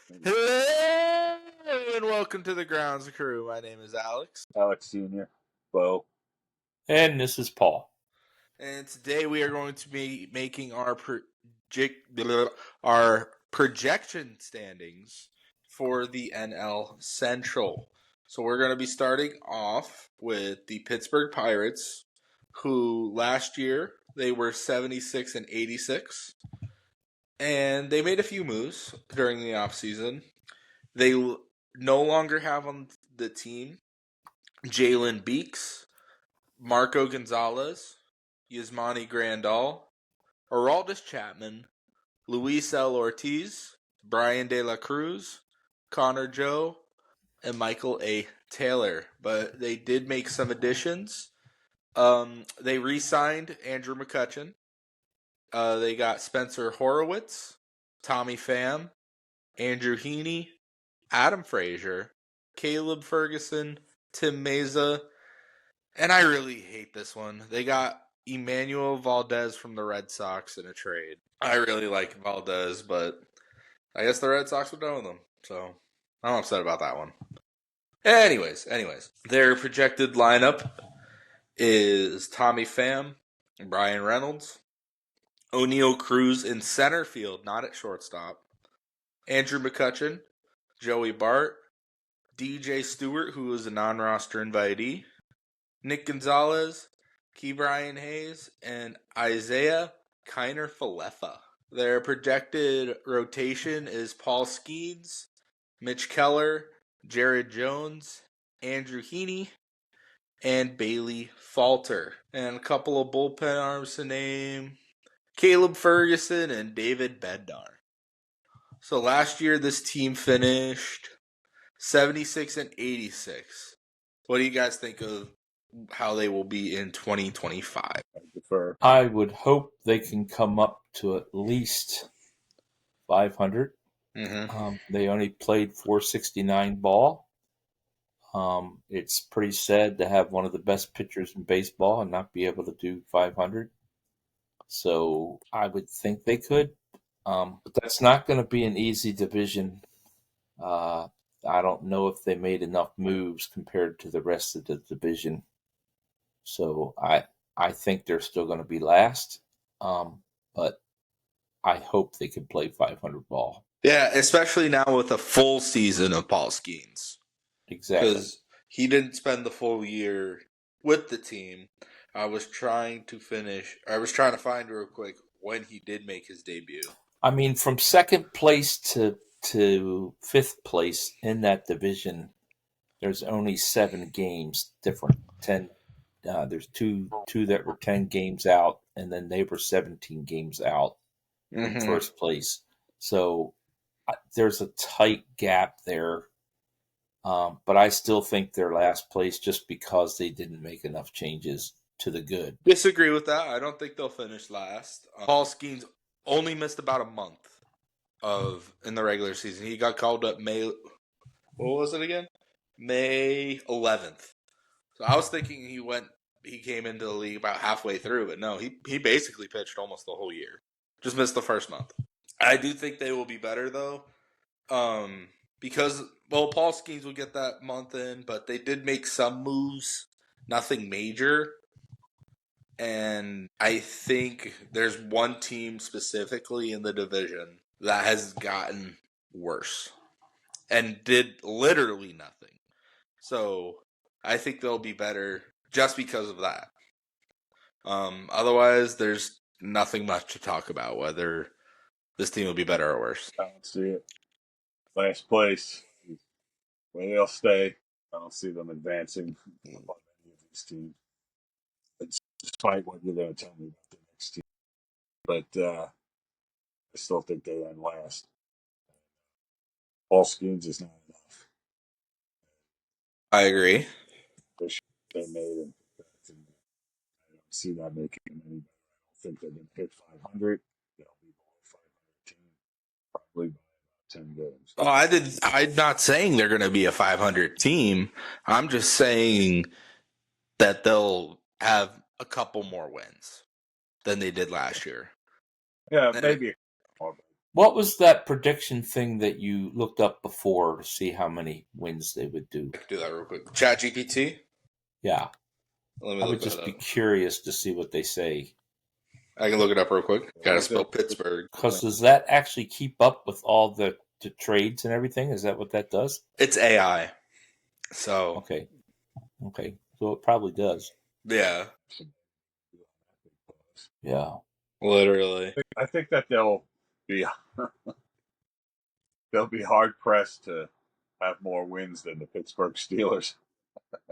Hello and welcome to the Grounds Crew. My name is Alex. Alex Jr., Bo. And this is Paul. And today we are going to be making our projection standings for the NL Central. So we're going to be starting off with the Pittsburgh Pirates, who last year they were 76 and 86. And they made a few moves during the offseason. They no longer have on the team Jalen Beeks, Marco Gonzalez, Yasmani Grandal, Aroldis Chapman, Luis L. Ortiz, Brian De La Cruz, Connor Joe, and Michael A. Taylor. But they did make some additions. They re-signed Andrew McCutchen. They got Spencer Horowitz, Tommy Pham, Andrew Heaney, Adam Frazier, Caleb Ferguson, Tim Meza, and I really hate this one. They got Emmanuel Valdez from the Red Sox in a trade. I really like Valdez, but I guess the Red Sox were done with him, so I'm upset about that one. Anyways, their projected lineup is Tommy Pham, Brian Reynolds, O'Neal Cruz in center field, not at shortstop, Andrew McCutchen, Joey Bart, DJ Stewart, who is a non-roster invitee, Nick Gonzalez, Ke'Bryan Hayes, and Isaiah Kiner-Falefa. Their projected rotation is Paul Skeens, Mitch Keller, Jared Jones, Andrew Heaney, and Bailey Falter. And a couple of bullpen arms to name, Caleb Ferguson and David Bednar. So last year this team finished 76 and 86. What do you guys think of how they will be in 2025? I would hope they can come up to at least 500. Mm-hmm. They only played 469 ball. It's pretty sad to have one of the best pitchers in baseball and not be able to do 500. So I would think they could. But that's not going to be an easy division. I don't know if they made enough moves compared to the rest of the division. So I think they're still going to be last. But I hope they can play 500 ball. Yeah, especially now with a full season of Paul Skeens. Exactly. Because he didn't spend the full year with the team. I was trying to find real quick when he did make his debut. I mean, from second place to fifth place in that division, there's only 7 games different. 10. There's two that were 10 games out, and then they were 17 games out from first place. So there's a tight gap there. But I still think they're last place just because they didn't make enough changes to the good. Disagree with that. I don't think they'll finish last. Paul Skeens only missed about a month in the regular season. He got called up May 11th. So I was thinking he came into the league about halfway through, but no, he basically pitched almost the whole year. Just missed the first month. I do think they will be better though. Because Paul Skeens will get that month in, but they did make some moves, nothing major. And I think there's one team specifically in the division that has gotten worse and did literally nothing. So I think they'll be better just because of that. Otherwise, there's nothing much to talk about whether this team will be better or worse. I don't see it. Last place, where they'll stay. I don't see them advancing above any of these teams. Despite what you're going to tell me about the next team. But I still think they end last. Paul Skeens is not enough. I agree. They made him. I don't see that making them any better. I don't think they're going to hit 500. They'll be below 500 team, probably by about 10 games. Oh, I'm not saying they're going to be a 500 team. I'm just saying that they'll have a couple more wins than they did last year. Yeah, maybe. What was that prediction thing that you looked up before to see how many wins they would do? I can do that real quick. Chat GPT. Yeah. Let me I look would that just be up. curious to see what they say. I can look it up real quick. Gotta spell Pittsburgh. Because does that actually keep up with all the trades and everything? Is that what that does? It's AI. So Okay. So it probably does. yeah, Yeah. literally. I think that they'll be hard pressed to have more wins than the Pittsburgh Steelers.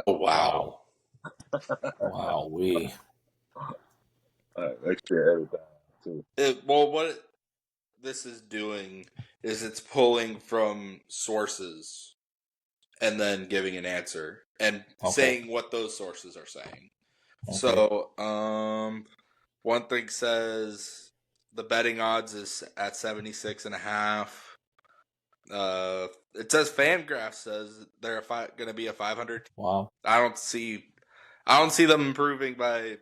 Oh wow. Wow. We. Make sure you edit that too. What this is doing is it's pulling from sources and then giving an answer and saying what those sources are saying. Okay. So, one thing says the betting odds is at 76.5. It says Fangraph says they're going to be a 500. Wow. I don't see them improving by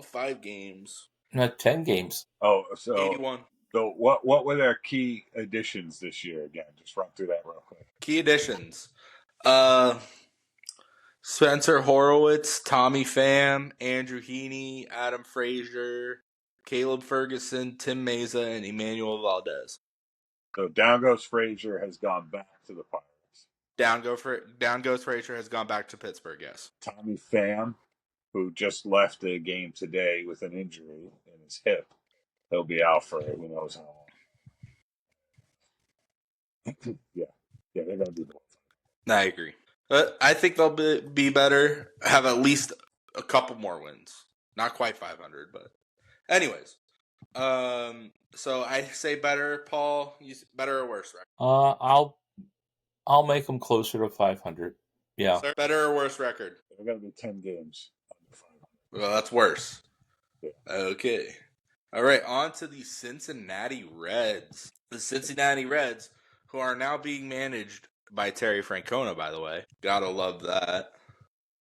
5 games. Not 10 games. Oh, so 81. So what were their key additions this year? Again, just run through that real quick. Key additions. Spencer Horowitz, Tommy Pham, Andrew Heaney, Adam Frazier, Caleb Ferguson, Tim Meza, and Emmanuel Valdez. So down goes Frazier has gone back to the Pirates. Down goes Frazier has gone back to Pittsburgh, yes. Tommy Pham, who just left the game today with an injury in his hip. He'll be out for who knows how long. yeah, they're going to be more. I agree. But I think they'll be better, have at least a couple more wins. Not quite 500, but anyways. So I say better, Paul. Better or worse record? I'll make them closer to 500. Yeah. Sir, better or worse record? They're going to be 10 games under 500. Well, that's worse. Yeah. Okay. All right, on to the Cincinnati Reds. The Cincinnati Reds, who are now being managed by Terry Francona, by the way. Gotta love that.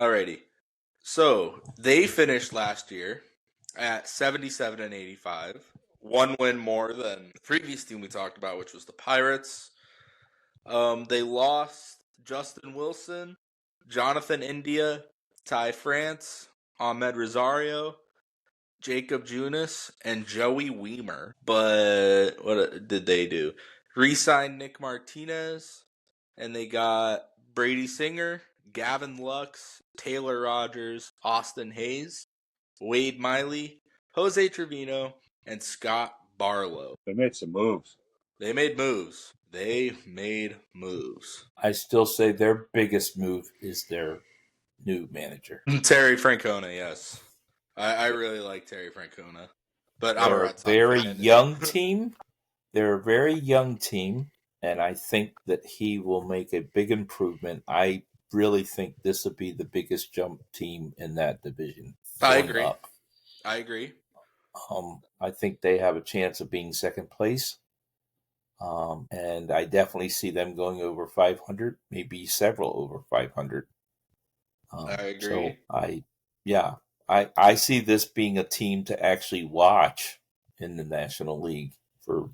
Alrighty. So, they finished last year at 77-85. 1 win more than the previous team we talked about, which was the Pirates. They lost Justin Wilson, Jonathan India, Ty France, Ahmed Rosario, Jacob Junis, and Joey Weimer. But what did they do? Re-signed Nick Martinez, and they got Brady Singer, Gavin Lux, Taylor Rogers, Austin Hayes, Wade Miley, Jose Trevino, and Scott Barlow. They made some moves. They made moves. I still say their biggest move is their new manager. Terry Francona, yes. I really like Terry Francona. But I'm a They're a Red Sox very fan. young team. They're a very young team, and I think that he will make a big improvement. I really think this will be the biggest jump team in that division. I agree. Up. I agree. I think they have a chance of being second place. And I definitely see them going over 500, maybe several over 500. I agree. So I see this being a team to actually watch in the National League for.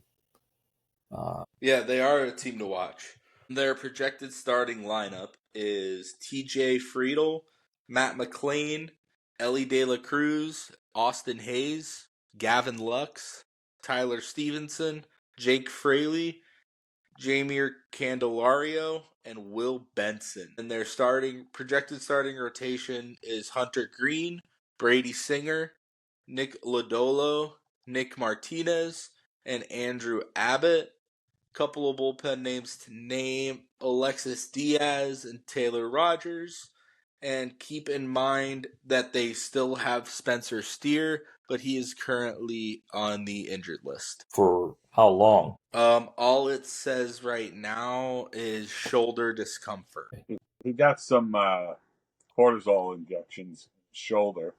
Yeah, they are a team to watch. Their projected starting lineup is TJ Friedel, Matt McLean, Ellie De La Cruz, Austin Hayes, Gavin Lux, Tyler Stevenson, Jake Fraley, Jamir Candelario, and Will Benson. And their projected starting rotation is Hunter Green, Brady Singer, Nick Lodolo, Nick Martinez, and Andrew Abbott. Couple of bullpen names to name: Alexis Diaz and Taylor Rogers. And keep in mind that they still have Spencer Steer, but he is currently on the injured list. For how long? All it says right now is shoulder discomfort. He got some cortisol injections in his shoulder.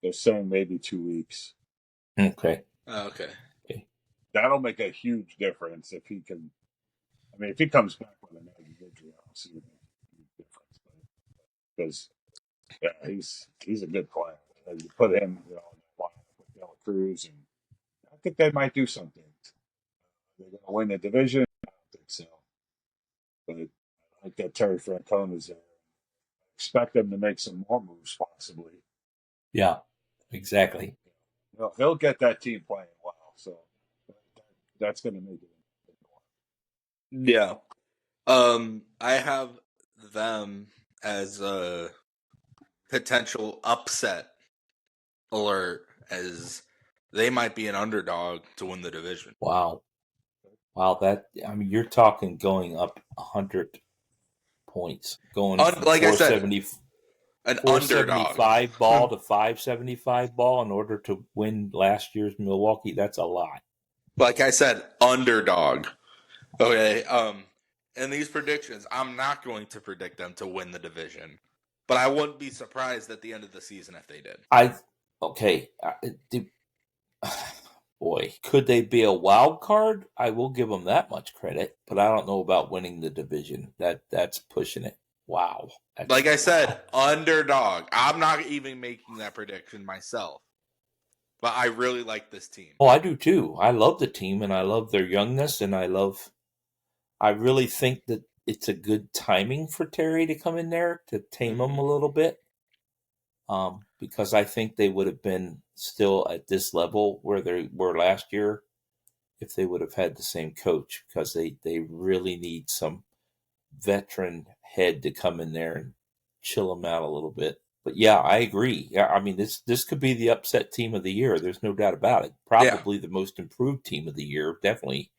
They're saying maybe 2 weeks. Okay. Okay. That'll make a huge difference if he can. I mean, if he comes back with an injury, I don't see it making a huge difference. Because he's a good player. You put him, in the lineup with De La Cruz, and think they might do something. They're going to win the division. I don't think so. But I like that Terry Francona's there. I expect them to make some more moves, possibly. Yeah, exactly. He'll get that team playing well. So that's going to make it. Yeah. I have them as a potential upset alert, as they might be an underdog to win the division. Wow. You're talking going up 100 points, going from Like I said, 470, an 475 ball to 575 ball in order to win last year's Milwaukee. That's a lot. Like I said, underdog. Okay. In these predictions, I'm not going to predict them to win the division, but I wouldn't be surprised at the end of the season if they did. Boy, could they be a wild card? I will give them that much credit, but I don't know about winning the division. That's pushing it. Wow. Like I said, underdog. I'm not even making that prediction myself, but I really like this team. Oh, I do too. I love the team, and I love their youngness, and I really think that it's a good timing for Terry to come in there to tame them a little bit. Because I think they would have been still at this level where they were last year if they would have had the same coach, because they really need some veteran head to come in there and chill them out a little bit. But yeah, I agree. Yeah, I mean, this could be the upset team of the year. There's no doubt about it. Probably the most improved team of the year, definitely.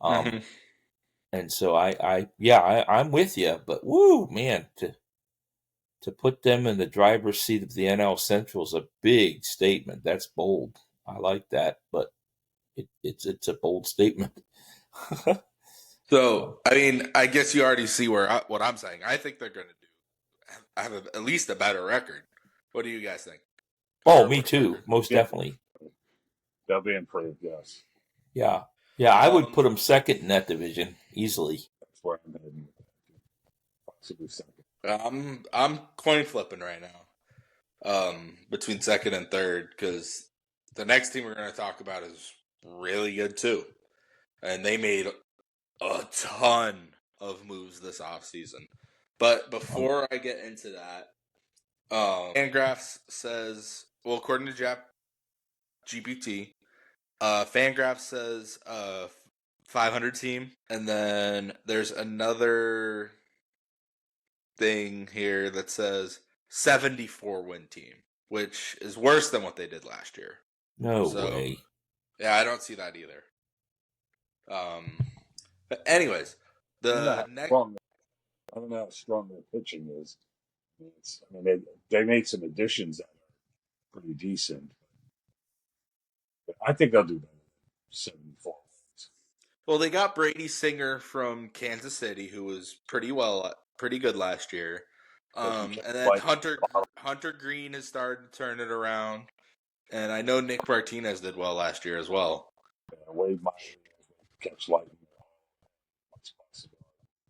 And so I'm with you. But woo, man, to put them in the driver's seat of the NL Central is a big statement. That's bold. I like that, but it's a bold statement. So, I mean, I guess you already see what I'm saying. I think they're going to have at least a better record. What do you guys think? Oh, me too. Most definitely. They'll be improved, yes. Yeah. Yeah, I would put them second in that division easily. That's where I'm heading. Possibly second. I'm coin flipping right now between second and third, because the next team we're going to talk about is really good too. And they made a ton of moves this offseason. But before I get into that, Fangraphs says, well, according to GPT, Fangraphs says 500 team. And then there's another thing here that says 74 win team, which is worse than what they did last year. No way. Yeah, I don't see that either. But anyways, I don't know how strong their pitching is. They made some additions that are pretty decent. But I think they'll do better than 74 wins. Well, they got Brady Singer from Kansas City, who was pretty good last year. And then Hunter Green has started to turn it around. And I know Nick Martinez did well last year as well. Wade Miley catch lightning.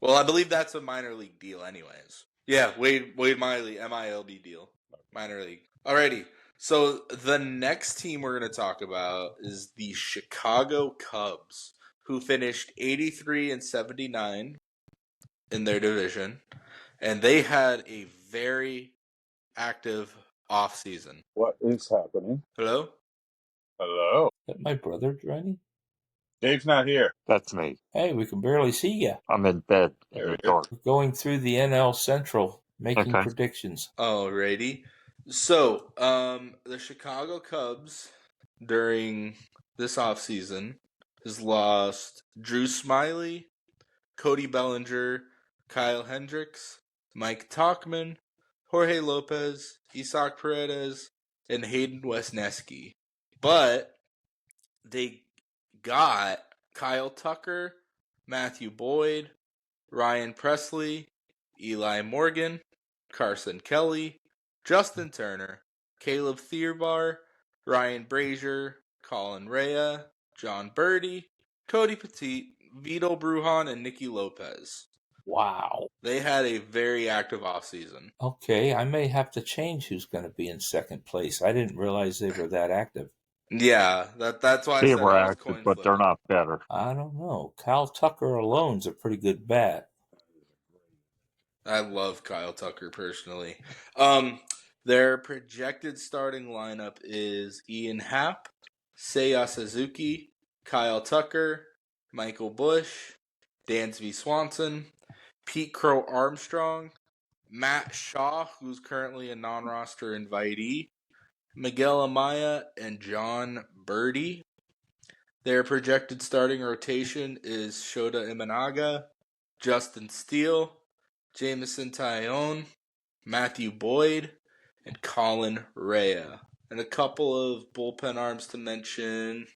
Well, I believe that's a minor league deal anyways. Yeah, Wade Miley, MILB deal. Minor league. Alrighty. So the next team we're going to talk about is the Chicago Cubs, who finished 83-79 in their division. And they had a very active offseason. What is happening? Hello? Hello? Is that my brother, Johnny? Dave's not here. That's me. Hey, we can barely see you. I'm in bed in the dark. We're going through the NL Central, making predictions. Alrighty. So, the Chicago Cubs, during this offseason, has lost Drew Smyly, Cody Bellinger, Kyle Hendricks, Mike Tauchman, Jorge Lopez, Isaac Paredes, and Hayden Wesneski. But they got Kyle Tucker, Matthew Boyd, Ryan Presley, Eli Morgan, Carson Kelly, Justin Turner, Caleb Thierbar, Ryan Brazier, Colin Rea, John Birdie, Cody Petit, Vito Brujan, and Nicky Lopez. Wow. They had a very active offseason. Okay, I may have to change who's going to be in second place. I didn't realize they were that active. Yeah, that's why I They said were I was active, coin but they're flipping. not better. I don't know. Kyle Tucker alone's a pretty good bat. I love Kyle Tucker personally. Their projected starting lineup is Ian Happ, Seiya Suzuki, Kyle Tucker, Michael Bush, Dansby Swanson, Pete Crow Armstrong, Matt Shaw, who's currently a non-roster invitee, Miguel Amaya, and John Birdie. Their projected starting rotation is Shota Imanaga, Justin Steele, Jameson Tyone, Matthew Boyd, and Colin Rea. And a couple of bullpen arms to mention,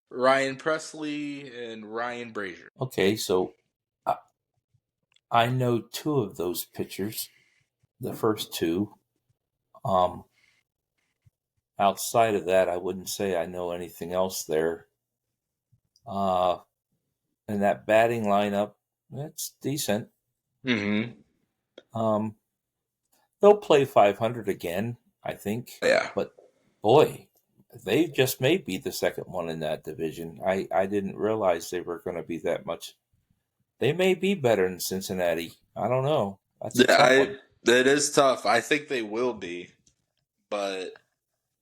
Ryan Presley and Ryan Brazier. Okay, so I know two of those pitchers, the first two. Outside of that, I wouldn't say I know anything else there. And that batting lineup, that's decent. Mm-hmm. They'll play 500 again, I think. Yeah. But boy, they just may be the second one in that division. I didn't realize they were going to be that much. They may be better than Cincinnati. I don't know. That's a tough one. It is tough. I think they will be, but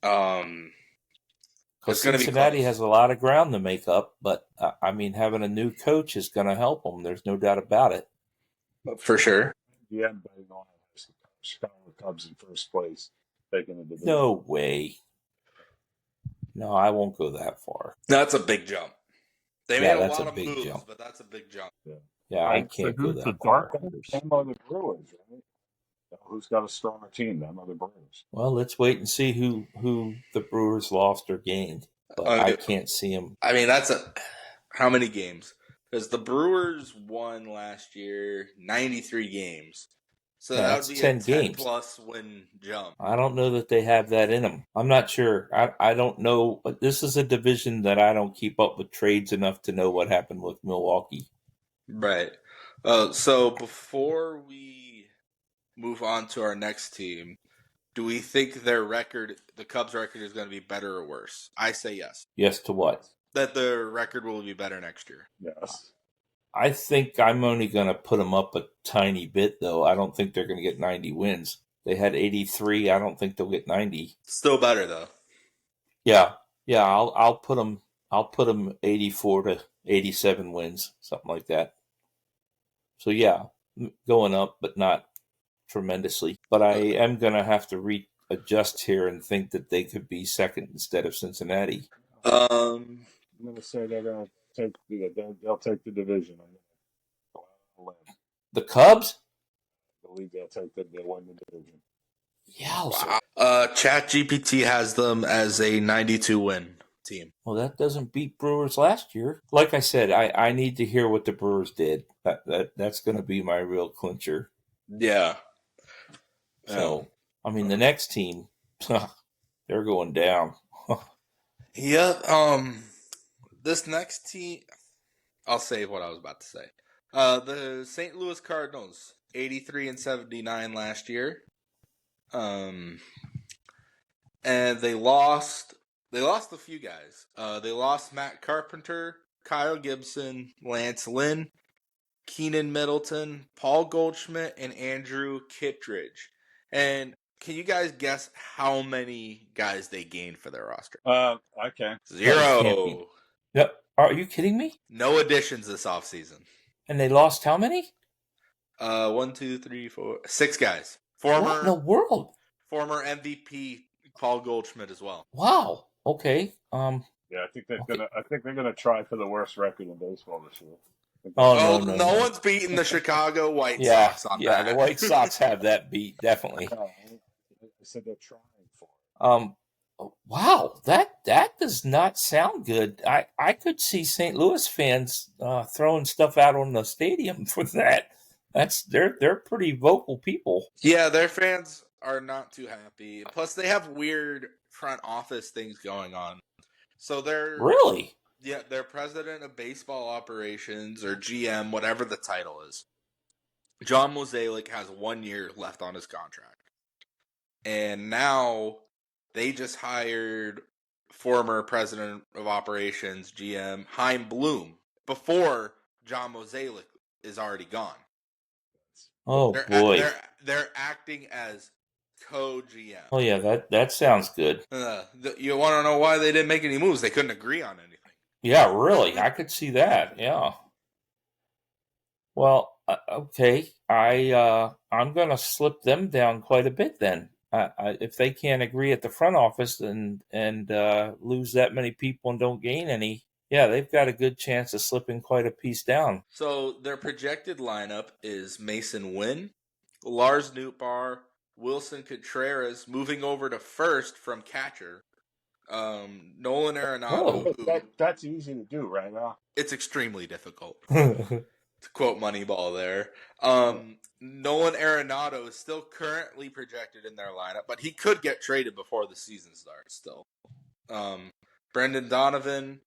Because it's going to be Cincinnati close. has a lot of ground to make up, but I mean, having a new coach is going to help them. There's no doubt about it. For sure. Yeah, betting on Chicago Cubs in first place, taking the division. No way. No, I won't go that far. That's a big jump. They Yeah, made a that's lot a of big moves, jump. but that's a big jump. Yeah, I can't go Who's the that far. dark horse? Them are the Brewers, right? Who's got a stronger team? Them are the Brewers. Well, let's wait and see who the Brewers lost or gained. But I can't see them. I mean, how many games? Because the Brewers won last year 93 games. So Yeah, that that's would be 10 a 10 games. plus win jump. I don't know that they have that in them. I'm not sure. I don't know. But this is a division that I don't keep up with trades enough to know what happened with Milwaukee. Right. So before we move on to our next team, do we think the Cubs' record, is going to be better or worse? I say yes. Yes to what? That the record will be better next year. Yes. I think I'm only going to put them up a tiny bit, though. I don't think they're going to get 90 wins. They had 83. I don't think they'll get 90. Still better though. Yeah. I'll put them. I'll put them 84 to 87 wins, something like that. So yeah, going up, but not tremendously. But I am going to have to readjust here and think that they could be second instead of Cincinnati. I'm going to say they're going to they'll take the division. The Cubs? I believe they'll win the division. Yeah. Wow. ChatGPT has them as a 92 win team. Well, that doesn't beat Brewers last year. Like I said, I need to hear what the Brewers did. That's going to be my real clincher. Yeah. So, I mean, the next team, they're going down. Yep. This next team, I'll save what I was about to say. The St. Louis Cardinals, 83 and 79 last year. And they lost a few guys. They lost Matt Carpenter, Kyle Gibson, Lance Lynn, Keenan Middleton, Paul Goldschmidt, and Andrew Kittredge. And can you guys guess how many guys they gained for their roster? I can. 0. Yep. Are you kidding me? No additions this offseason. And they lost how many? 1, 2, 3, 4, 6 guys. What in the world? Former MVP Paul Goldschmidt as well. Wow. Okay. Yeah, I think they're gonna try for the worst record in baseball this year. No. One's beating the Chicago White Sox on that. Yeah, the White Sox have that beat, definitely. No, I said they're trying for it. Wow, that does not sound good. I could see St. Louis fans throwing stuff out on the stadium for that. They're pretty vocal people. Yeah, their fans are not too happy. Plus, they have weird front office things going on. So they're Really? Yeah, their president of baseball operations, or GM, whatever the title is. John Mozeliak has 1 year left on his contract. And now they just hired former president of operations, GM, Chaim Bloom, before John Mozeliak is already gone. Oh boy. They're acting as co-GM. Oh yeah, that sounds good. You want to know why they didn't make any moves? They couldn't agree on anything. Yeah, really, I could see that. Yeah. Well, okay, I'm going to slip them down quite a bit then. If they can't agree at the front office and lose that many people and don't gain any, yeah, they've got a good chance of slipping quite a piece down. So their projected lineup is Mason Wynn, Lars Nootbaar, Wilson Contreras, moving over to first from catcher, Nolan Arenado. That's easy to do right now. It's extremely difficult. To quote Moneyball there. Nolan Arenado is still currently projected in their lineup, but he could get traded before the season starts still. Brendan Donovan,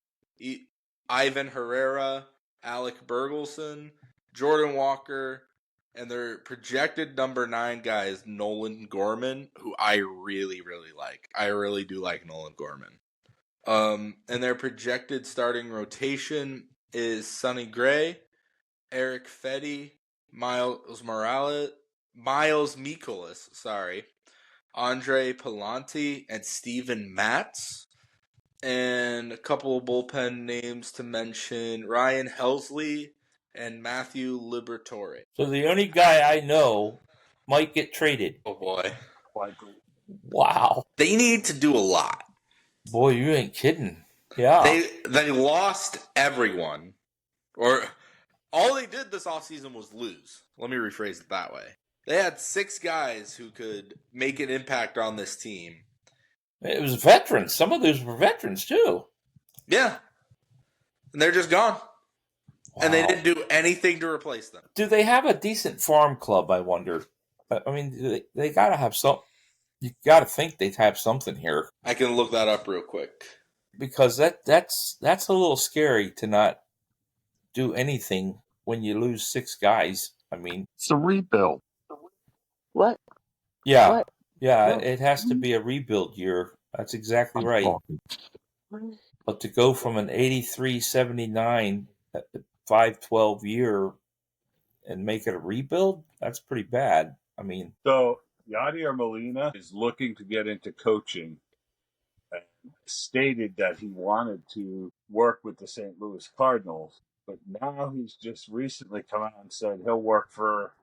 Ivan Herrera, Alec Bergelson, Jordan Walker, and their projected number 9 guy is Nolan Gorman, who I really, really like. I really do like Nolan Gorman. And their projected starting rotation is Sonny Gray, Eric Fetty, Miles Mikolas, Andre Pallanti, and Steven Matz. And a couple of bullpen names to mention, Ryan Helsley and Matthew Liberatore. So the only guy I know might get traded. Oh, boy. Wow. They need to do a lot. Boy, you ain't kidding. Yeah. They lost everyone. Or all they did this offseason was lose. Let me rephrase it that way. They had 6 guys who could make an impact on this team. It was veterans. Some of those were veterans, too. Yeah. And they're just gone. Wow. And they didn't do anything to replace them. Do they have a decent farm club, I wonder? I mean, they got to have some. You got to think they'd have something here. I can look that up real quick. Because that's a little scary to not do anything when you lose 6 guys. I mean, it's a rebuild. What? Yeah. What? Yeah, it has to be a rebuild year. That's exactly right. But to go from an 83-79 5-12 year and make it a rebuild, that's pretty bad. I mean, so Yadier Molina is looking to get into coaching and stated that he wanted to work with the St. Louis Cardinals, but now he's just recently come out and said he'll work for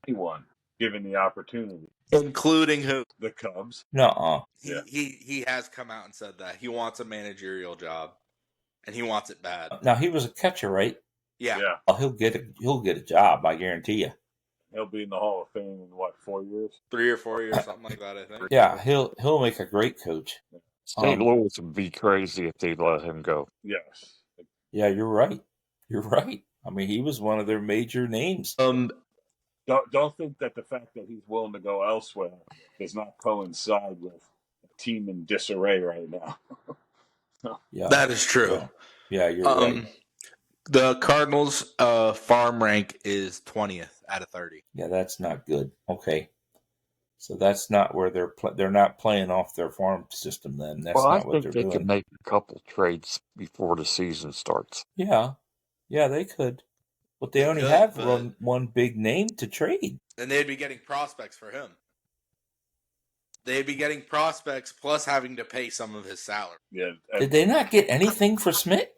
anyone given the opportunity. Including who? The Cubs. nuh-uh. He has come out and said that. He wants a managerial job. And he wants it bad. Now, he was a catcher, right? Yeah. Oh, he'll get a job, I guarantee you. He'll be in the Hall of Fame in, 4 years? 3 or 4 years, something like that, I think. Yeah, he'll make a great coach. St. Louis would be crazy if they let him go. Yes. Yeah, you're right. You're right. I mean, he was one of their major names. Don't think that the fact that he's willing to go elsewhere does not coincide with a team in disarray right now. Yeah, that is true. Yeah, you're right. The Cardinals' farm rank is 20th out of 30. Yeah, that's not good. Okay, so that's not where they're not playing off their farm system. Then that's not what they're doing. I think they could make a couple trades before the season starts. Yeah, they could. But they only have one big name to trade. And they'd be getting prospects for him. They'd be getting prospects plus having to pay some of his salary. Yeah. Did they not get anything for Smith?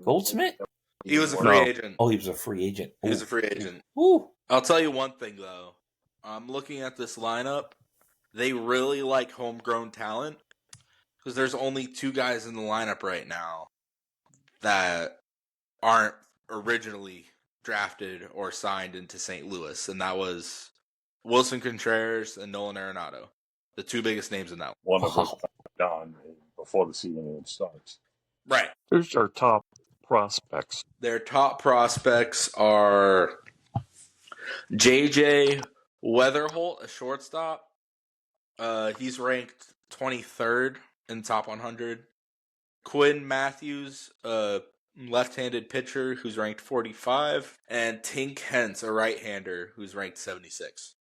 Goldschmidt? He was a free agent. Oh, he was a free agent. He was a free agent. Ooh. I'll tell you one thing, though. I'm looking at this lineup. They really like homegrown talent because there's only 2 guys in the lineup right now that aren't originally drafted or signed into St. Louis, and that was Wilson Contreras and Nolan Arenado, the 2 biggest names in that one. One of them gone before the season even starts. Right. Who's their top prospects? Their top prospects are J.J. Weatherholt, a shortstop. He's ranked 23rd in top 100. Quinn Matthews, left-handed pitcher who's ranked 45, and Tink Hence, a right-hander who's ranked 76.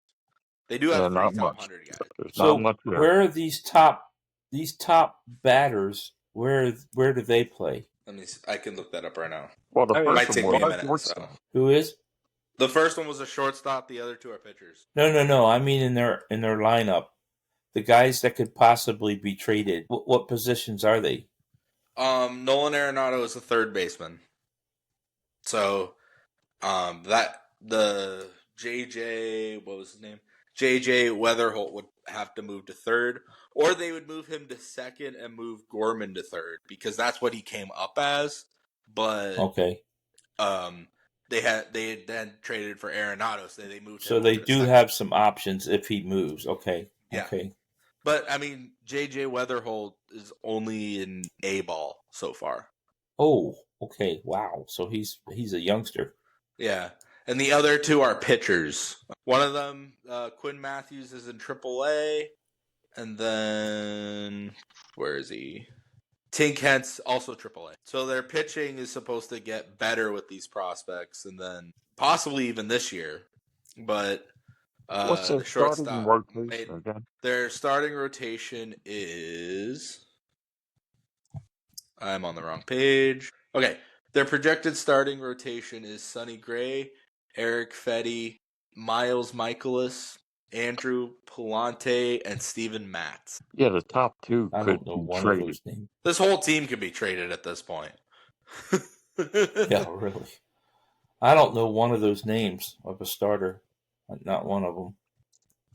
They do have 3 top 100 guys. So where are these top these top batters, where do they play? Let me. I can look that up right now. Well, the I mean, It might first take one me a was minute. So shortstop. Who is? the first one was a shortstop. The other two are pitchers. No. I mean in their lineup, the guys that could possibly be traded. What positions are they? Nolan Arenado is a third baseman. So, that the JJ, what was his name? JJ Weatherholt would have to move to third, or they would move him to second and move Gorman to third because that's what he came up as. But Okay, they had then traded for Arenado, so they moved him. so they over to do second. have some options if he moves. Okay, Yeah. okay. But I mean, JJ Weatherholt is only in A ball so far. Oh, okay. Wow. So he's a youngster. Yeah. And the other two are pitchers. One of them, Quinn Matthews, is in AAA. And then, where is he? Tink Hent's also AAA. So their pitching is supposed to get better with these prospects, and then possibly even this year. But What's their starting rotation again? their starting rotation is... I'm on the wrong page. Okay. Their projected starting rotation is Sonny Gray, Eric Fetty, Miles Michaelis, Andrew Palante, and Steven Matz. Yeah, the top two I could don't know be one traded. of those names. This whole team could be traded at this point. Yeah, really. I don't know one of those names of a starter. Not one of them.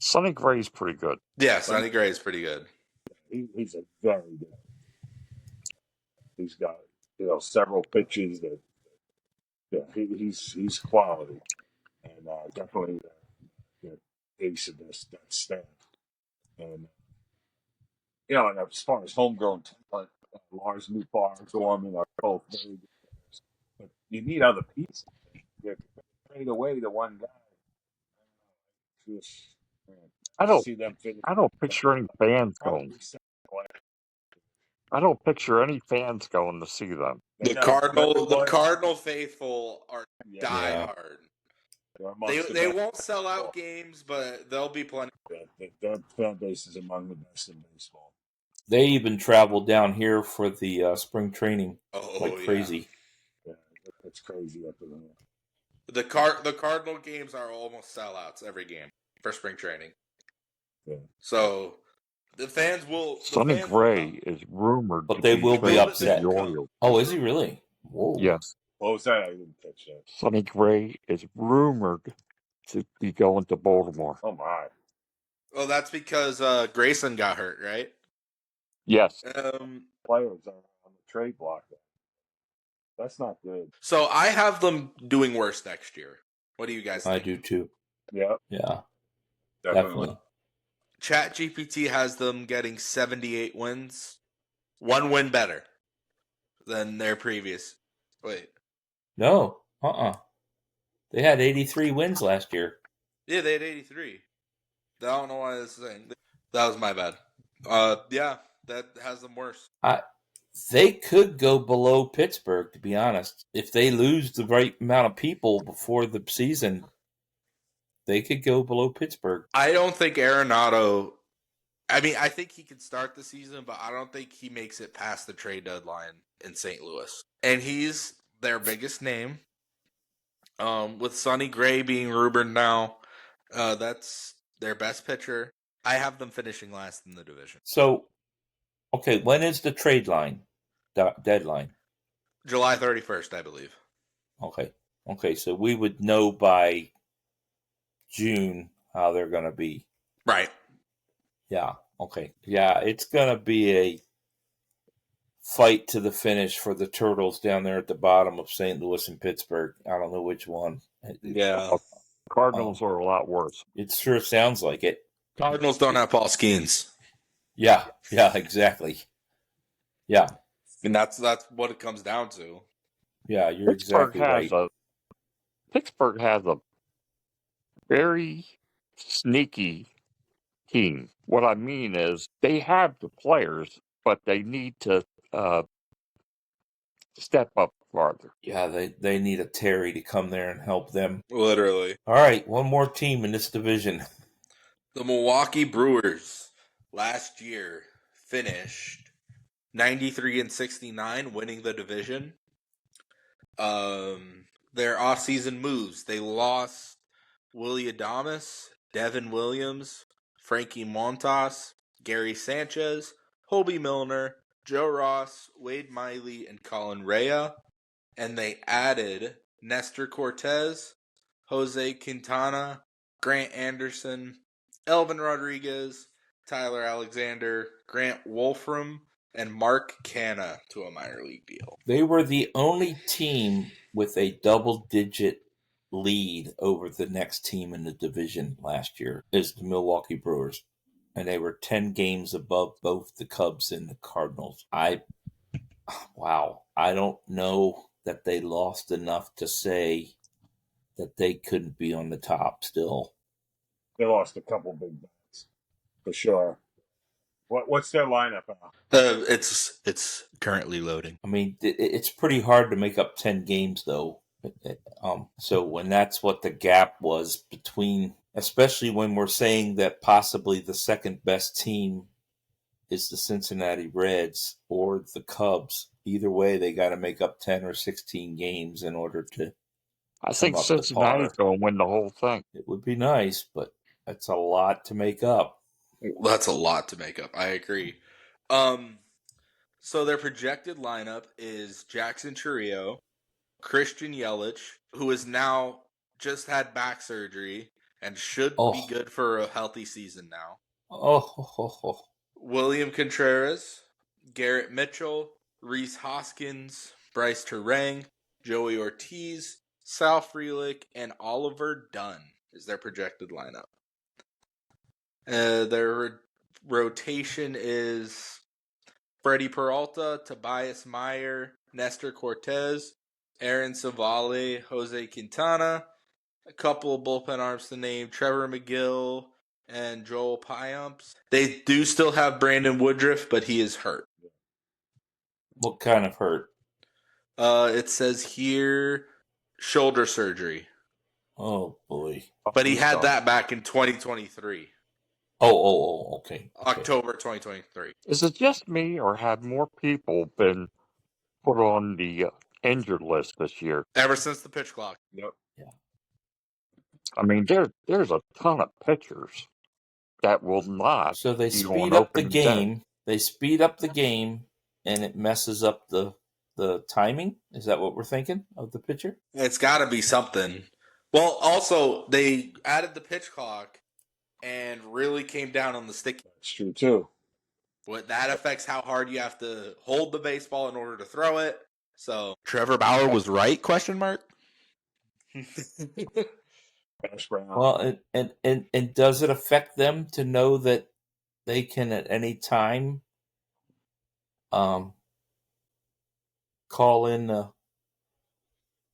Sonny Gray's pretty good. Yeah, Sonny Gray is pretty good. He's a very good. He's got several pitches that he's quality and definitely the ace of that staff. And and as far as homegrown talent, Lars Nootbaar, Gorman are both very good players. But you need other pieces. You trade away the one guy. Just, I don't see them finish. I don't picture any fans going. I don't picture any fans going to see them. The Cardinal faithful are die hard. They won't sell out games, but there'll be plenty. Their fan base is among the best in baseball. They even traveled down here for the spring training crazy. Yeah, that's crazy up there. The Cardinal games are almost sellouts every game for spring training. Yeah. So the fans will. Sonny Gray is rumored, but they will be upset. The Orioles. Oh, is he really? Whoa. Yes. What was that? I didn't catch that. Sonny Gray is rumored to be going to Baltimore. Oh my! Well, that's because Grayson got hurt, right? Yes. Players are on the trade block. That's not good. So I have them doing worse next year. What do you guys think? I do too. Yeah. Yeah. Definitely. ChatGPT has them getting 78 wins. One win better than their previous. Wait. No. They had 83 wins last year. Yeah, they had 83. I don't know why this is saying. That was my bad. Yeah, that has them worse. They could go below Pittsburgh, to be honest. If they lose the right amount of people before the season, they could go below Pittsburgh. I don't think Arenado... I mean, I think he can start the season, but I don't think he makes it past the trade deadline in St. Louis. And he's their biggest name. With Sonny Gray being rumored now, that's their best pitcher. I have them finishing last in the division. So, okay, when is the trade deadline? July 31st, I believe. Okay, so we would know by June how they're going to be. Right. Yeah, okay. Yeah, it's going to be a fight to the finish for the Turtles down there at the bottom of St. Louis and Pittsburgh. I don't know which one. Yeah. Cardinals are a lot worse. It sure sounds like it. Cardinals don't have Paul Skeens. Yeah, exactly. Yeah. And that's what it comes down to. Yeah, you're exactly right. Pittsburgh has a very sneaky team. What I mean is they have the players, but they need to step up farther. Yeah, they need a Terry to come there and help them. Literally. All right, one more team in this division. The Milwaukee Brewers last year finished 93-69, winning the division. Their offseason moves: they lost Willie Adames, Devin Williams, Frankie Montas, Gary Sanchez, Hobie Milner, Joe Ross, Wade Miley, and Colin Rea. And they added Nestor Cortez, Jose Quintana, Grant Anderson, Elvin Rodriguez, Tyler Alexander, Grant Wolfram, and Mark Canna to a minor league deal. They were the only team with a double-digit lead over the next team in the division last year, is the Milwaukee Brewers. And they were 10 games above both the Cubs and the Cardinals. Wow. I don't know that they lost enough to say that they couldn't be on the top still. They lost a couple big bats, for sure. What's their lineup now? It's currently loading. I mean, it's pretty hard to make up 10 games, though. So when that's what the gap was between, especially when we're saying that possibly the second best team is the Cincinnati Reds or the Cubs, either way, they got to make up 10 or 16 games in order to I think come up to Cincinnati's par. going to win the whole thing. It would be nice, but that's a lot to make up. That's a lot to make up. I agree. So their projected lineup is Jackson Chourio, Christian Yelich, who has now just had back surgery and should be good for a healthy season now. William Contreras, Garrett Mitchell, Reese Hoskins, Bryce Terang, Joey Ortiz, Sal Frelick, and Oliver Dunn is their projected lineup. Their rotation is Freddie Peralta, Tobias Meyer, Nestor Cortez, Aaron Savale, Jose Quintana, a couple of bullpen arms to name, Trevor McGill, and Joel Pyumps. They do still have Brandon Woodruff, but he is hurt. What kind of hurt? It says here shoulder surgery. Oh, boy. But he had that back in 2023. Okay. October 2023. Is it just me, or have more people been put on the injured list this year? Ever since the pitch clock. Yep. Yeah. I mean, there's a ton of pitchers that will not. So they be speed on up the opening game. day. They speed up the game, and it messes up the timing. Is that what we're thinking of the pitcher? It's got to be something. Well, also, they added the pitch clock and really came down on the stick. That's true, too. That affects how hard you have to hold the baseball in order to throw it. So, Trevor Bauer was right, question mark? Well, and does it affect them to know that they can at any time call in the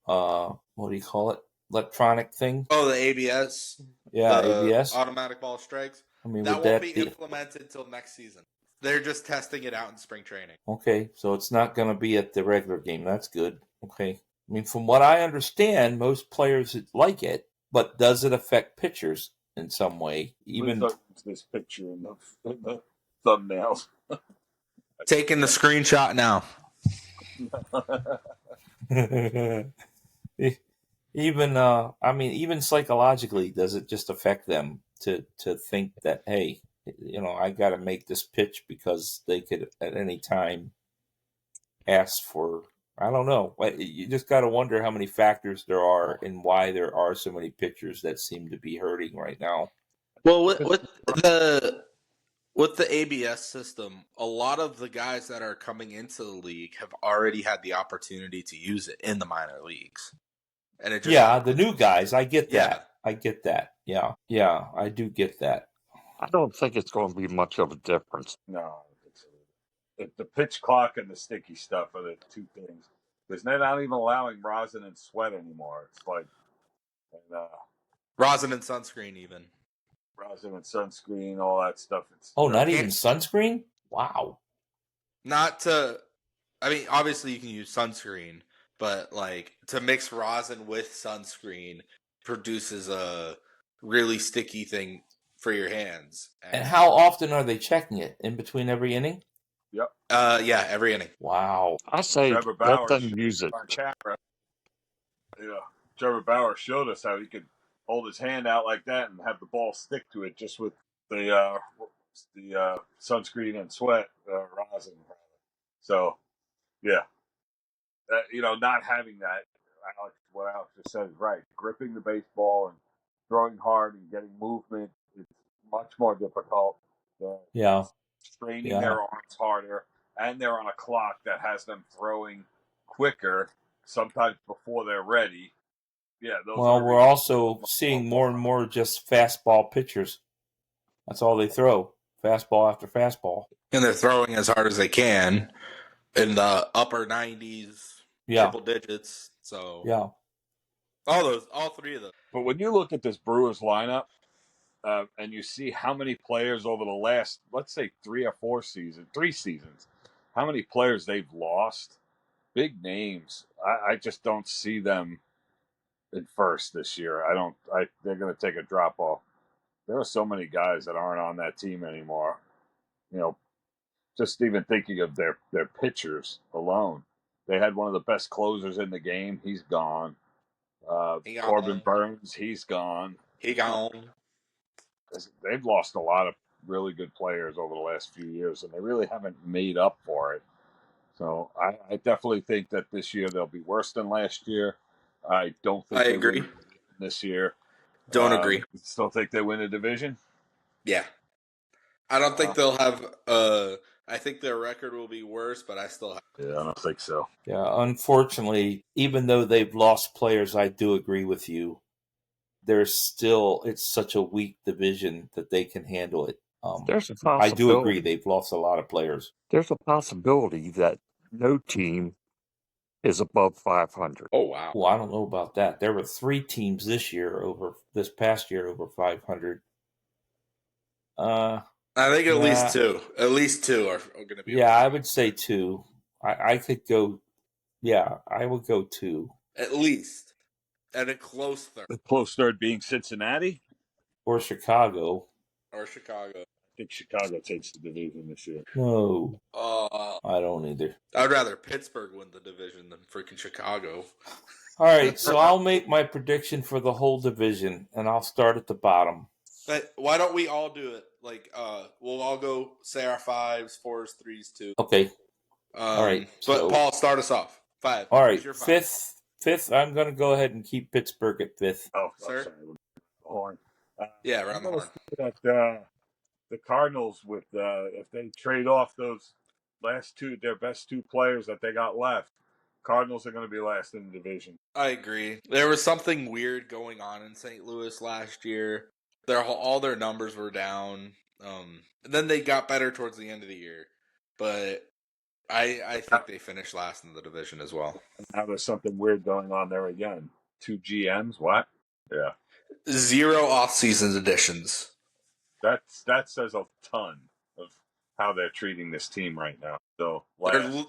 what do you call it? Electronic thing? Oh, the ABS? Yeah, the ABS. Automatic ball strikes. I mean, that would won't that be implemented until next season. They're just testing it out in spring training. Okay, so it's not going to be at the regular game. That's good. Okay. I mean, from what I understand, most players like it, but does it affect pitchers in some way? Even this picture in the thumbnails. Taking the screenshot now. even psychologically, does it just affect them to think that, hey, I got to make this pitch because they could at any time ask for, I don't know. You just got to wonder how many factors there are and why there are so many pitchers that seem to be hurting right now. Well, with the ABS system, a lot of the guys that are coming into the league have already had the opportunity to use it in the minor leagues. And it just the new guys, I get that. I get that. Yeah, I do get that. I don't think it's going to be much of a difference. No. The pitch clock and the sticky stuff are the two things. Because they're not even allowing rosin and sweat anymore. It's like rosin and sunscreen even. Rosin and sunscreen, all that stuff. Not even sunscreen? Wow. Obviously you can use sunscreen, but to mix rosin with sunscreen produces a really sticky thing for your hands. And how often are they checking it? In between every inning? Yep. Yeah, every inning. Wow. I say Trevor let Bauer them use it. on camera. Trevor Bauer showed us how he could hold his hand out like that and have the ball stick to it just with the sunscreen and sweat rosin. So, yeah, not having that, what Alex just said is right. Gripping the baseball and throwing hard and getting movement is much more difficult. Yeah. Straining their arms harder, and they're on a clock that has them throwing quicker, sometimes before they're ready. Yeah, Well, we're also seeing more and more just fastball pitchers. That's all they throw. Fastball after fastball. And they're throwing as hard as they can in the upper 90s, triple digits. So yeah, all three of those. But when you look at this Brewers lineup, and you see how many players over the last, let's say, 3 seasons, how many players they've lost, big names. I just don't see them in first this year. They're going to take a drop off. There are so many guys that aren't on that team anymore. Just even thinking of their pitchers alone. They had one of the best closers in the game. He's gone. Corbin Burns, he's gone. He gone. They've lost a lot of really good players over the last few years, and they really haven't made up for it. So I definitely think that this year they'll be worse than last year. I don't think I agree. win this year. Don't agree. Still think they win a division? Yeah. I don't think they'll have I think their record will be worse, but I still have. Yeah, I don't think so. Yeah, unfortunately, even though they've lost players, I do agree with you. It's such a weak division that they can handle it. There's a possibility. I do agree they've lost a lot of players. There's a possibility that no team is above 500. Oh, wow. Well, I don't know about that. There were 3 teams this past year over 500. I think at least 2. At least 2 are going to be. Yeah, I would say 2. I could go. Yeah, I would go 2. At least. And a close third. The close third being Cincinnati? Or Chicago. Or Chicago. I think Chicago takes the division this year. No. I don't either. I'd rather Pittsburgh win the division than freaking Chicago. All right, so I'll make my prediction for the whole division, and I'll start at the bottom. But why don't we all do it? Like, we'll all go say our 5s, 4s, 3s, 2. Okay. All right. But Paul, start us off. 5. All right. Fifth. I'm going to go ahead and keep Pittsburgh at 5th. Oh, sir. Sorry. Horn. Yeah, around the horn. That the Cardinals, with if they trade off those their best 2 players that they got left, Cardinals are going to be last in the division. I agree. There was something weird going on in St. Louis last year. All their numbers were down. And then they got better towards the end of the year. But I think they finished last in the division as well. Now there's something weird going on there again. 2 GMs, what? Yeah. 0 off-season additions. That says a ton of how they're treating this team right now. So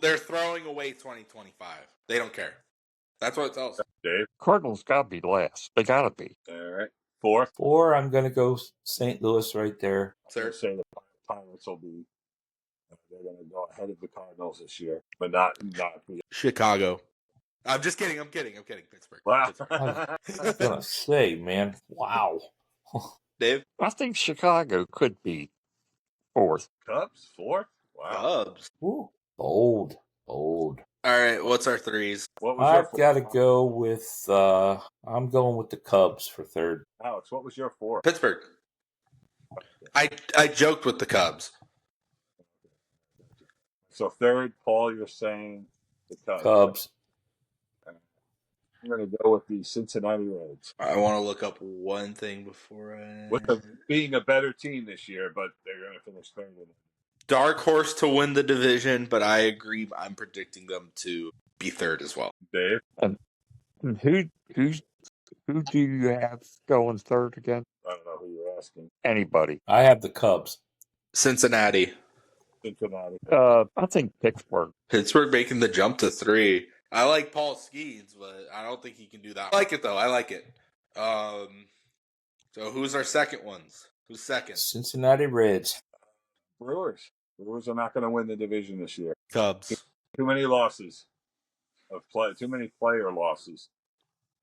they're throwing away 2025. They don't care. That's what it tells. Dave? Cardinals got to be last. They got to be. All right. 4th? 4, I'm going to go St. Louis right there. Sir? Say the Pirates will be. They're going to go ahead of the Cardinals this year, but not Chicago. I'm just kidding. I'm kidding. Pittsburgh. Wow. I was going to say, man, wow. Dave? I think Chicago could be 4th. Cubs? 4th? Wow. Cubs. Ooh, bold. All right, what's our 3s? What was I've got to go with. I'm going with the Cubs for 3rd. Alex, what was your 4? Pittsburgh. I joked with the Cubs. So 3rd, Paul, you're saying the Cubs. Cubs. I'm going to go with the Cincinnati Reds. I want to look up one thing before With them being a better team this year, but they're going to finish 3rd. Dark horse to win the division, but I agree. I'm predicting them to be 3rd as well. Dave? And who do you have going 3rd again? I don't know who you're asking. Anybody. I have the Cubs. Cincinnati. I think Pittsburgh. Pittsburgh making the jump to 3. I like Paul Skeens, but I don't think he can do that. I like it, though. I like it. So who's our second ones? Who's second? Cincinnati Reds. Brewers. Brewers are not going to win the division this year. Cubs. Too many losses too many player losses,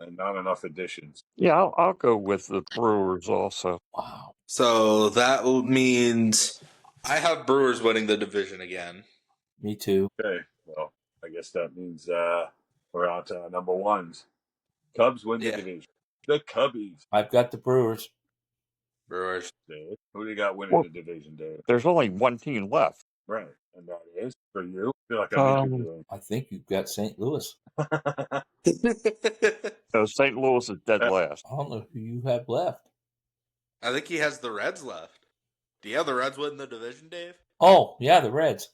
and not enough additions. Yeah, I'll go with the Brewers also. Wow. So that means I have Brewers winning the division again. Me too. Okay, well, I guess that means we're on to number ones. Cubs win the division. The Cubbies. I've got the Brewers. Brewers. Dave, who do you got winning the division, Dave? There's only one team left. Right, and that is for you. I feel like I need to I think you've got St. Louis. So St. Louis is dead last. I don't know who you have left. I think he has the Reds left. Do you have the Reds winning the division, Dave? Oh, yeah, the Reds.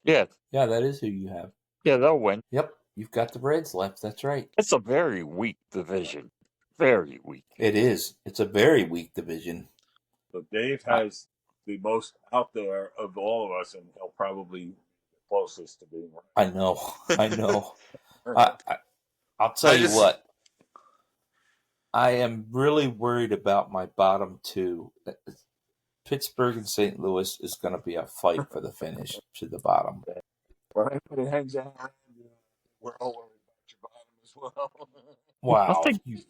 Yeah. Yeah, that is who you have. Yeah, they'll win. Yep, you've got the Reds left. That's right. It's a very weak division. Very weak. It is. It's a very weak division. So Dave has the most out there of all of us, and he'll probably be the closest to being right. I know. I'll tell you what. I am really worried about my bottom two. Pittsburgh and St. Louis is going to be a fight for the finish to the bottom. Well, everybody hangs out. We're all worried about your bottom as well. Wow.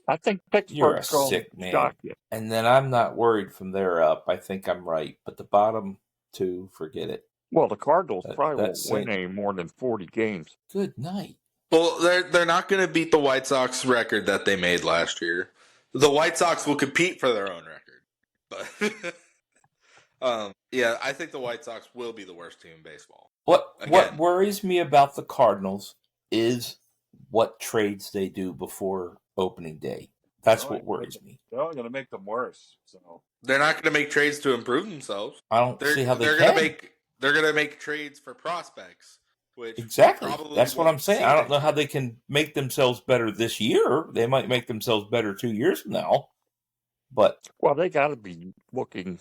I think Pittsburgh's you're a sick man. And then I'm not worried from there up. I think I'm right. But the bottom two, forget it. Well, the Cardinals probably won't win any more than 40 games. Good night. Well, they're not going to beat the White Sox record that they made last year. The White Sox will compete for their own record. But yeah, I think the White Sox will be the worst team in baseball. What worries me about the Cardinals is what trades they do before opening day. That's what worries me. They're only going to make them worse. So they're not going to make trades to improve themselves. I don't see how they're can. They're going to make trades for prospects. Which exactly. That's what I'm saying. I don't know how they can make themselves better this year. They might make themselves better 2 years from now. But they got to be looking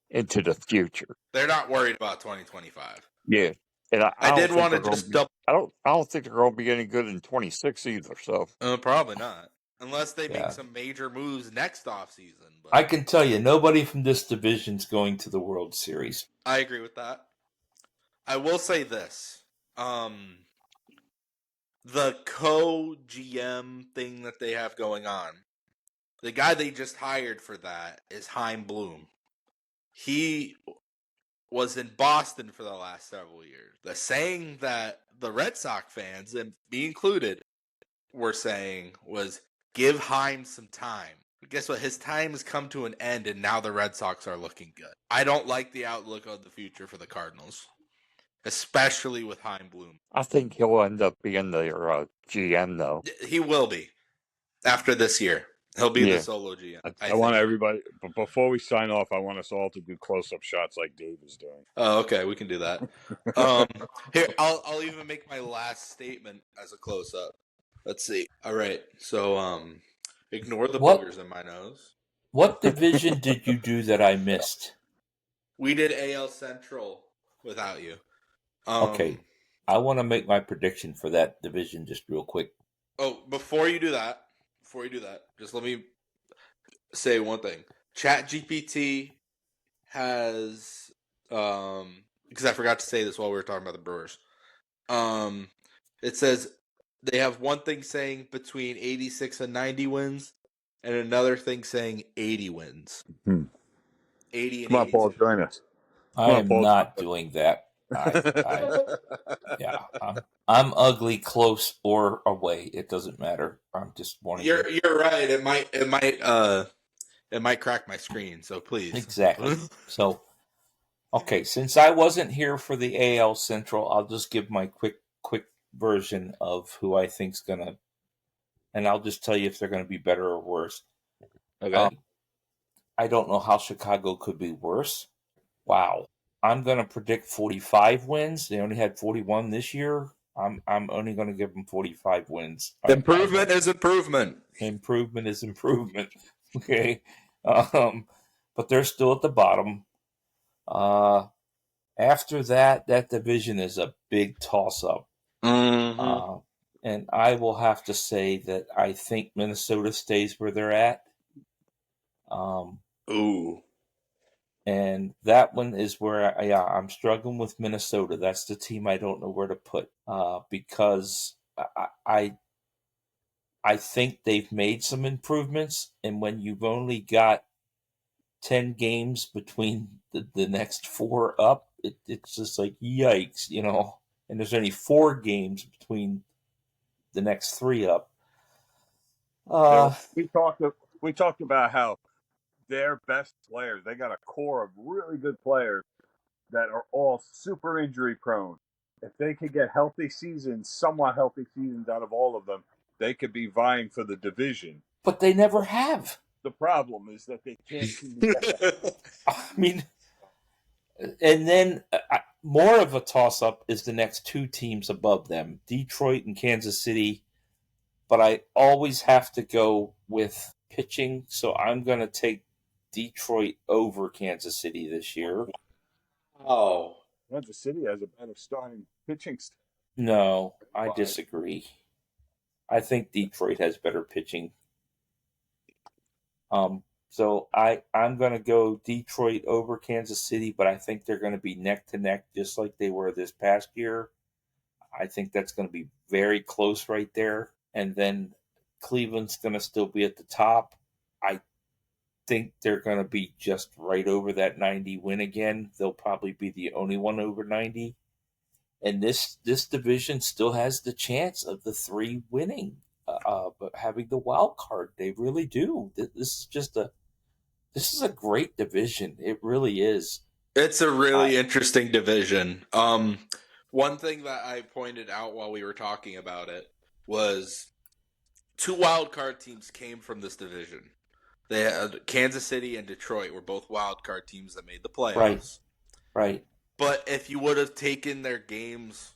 into the future. They're not worried about 2025. Yeah. And I did want to just double. I don't think they're going to be any good in 26 either. So probably not, unless they make some major moves next offseason. But I can tell you, nobody from this division's going to the World Series. I agree with that. I will say this: the co-GM thing that they have going on, the guy they just hired for that is Chaim Bloom. He was in Boston for the last several years. The saying that the Red Sox fans, and me included, were saying was, give Chaim some time. But guess what? His time has come to an end, and now the Red Sox are looking good. I don't like the outlook of the future for the Cardinals, especially with Chaim Bloom. I think he'll end up being their GM, though. He will be after this year. He'll be the solo GM. I want everybody, but before we sign off, I want us all to do close-up shots like Dave is doing. Oh, okay, we can do that. Here, I'll even make my last statement as a close-up. Let's see. All right, so ignore the boogers in my nose. What division did you do that I missed? We did AL Central without you. Okay, I want to make my prediction for that division just real quick. Oh, before you do that, just let me say one thing. ChatGPT has, because I forgot to say this while we were talking about the Brewers. It says they have one thing saying between 86 and 90 wins, and another thing saying 80 wins. 80 and 82. Come on, Paul, join us. I am not doing that. I'm ugly, close or away. It doesn't matter. I'm just wanting. You're right. It might crack my screen. So please. Exactly. So, okay. Since I wasn't here for the AL Central, I'll just give my quick version of who I think's gonna, and I'll just tell you if they're gonna be better or worse. Okay. I don't know how Chicago could be worse. Wow. I'm going to predict 45 wins. They only had 41 this year. I'm only going to give them 45 wins. Improvement is improvement. Improvement is improvement. Okay. But they're still at the bottom. After that division is a big toss-up. Mm-hmm. And I will have to say that I think Minnesota stays where they're at. Ooh. And that one is where I'm struggling with Minnesota. That's the team I don't know where to put because I think they've made some improvements. And when you've only got 10 games between the next 4 up, it's just like, yikes, and there's only 4 games between the next 3 up. We talked about how their best players, they got a core of really good players that are all super injury prone. If they could get somewhat healthy seasons out of all of them, they could be vying for the division. But they never have. The problem is that they can't seem to get that. I mean, and then more of a toss-up is the next 2 teams above them, Detroit and Kansas City. But I always have to go with pitching, so I'm going to take Detroit over Kansas City this year. Oh. Kansas City has a better starting pitching staff. No, I disagree. I think Detroit has better pitching. So I'm going to go Detroit over Kansas City, but I think they're going to be neck to neck just like they were this past year. I think that's going to be very close right there. And then Cleveland's going to still be at the top. I think they're going to be just right over that 90 win again. They'll probably be the only one over 90. And this division still has the chance of the 3 winning, but having the wild card. They really do. This is a great division. It really is. It's a really interesting division. One thing that I pointed out while we were talking about it was 2 wild card teams came from this division. They had Kansas City and Detroit were both wild card teams that made the playoffs. Right. But if you would have taken their games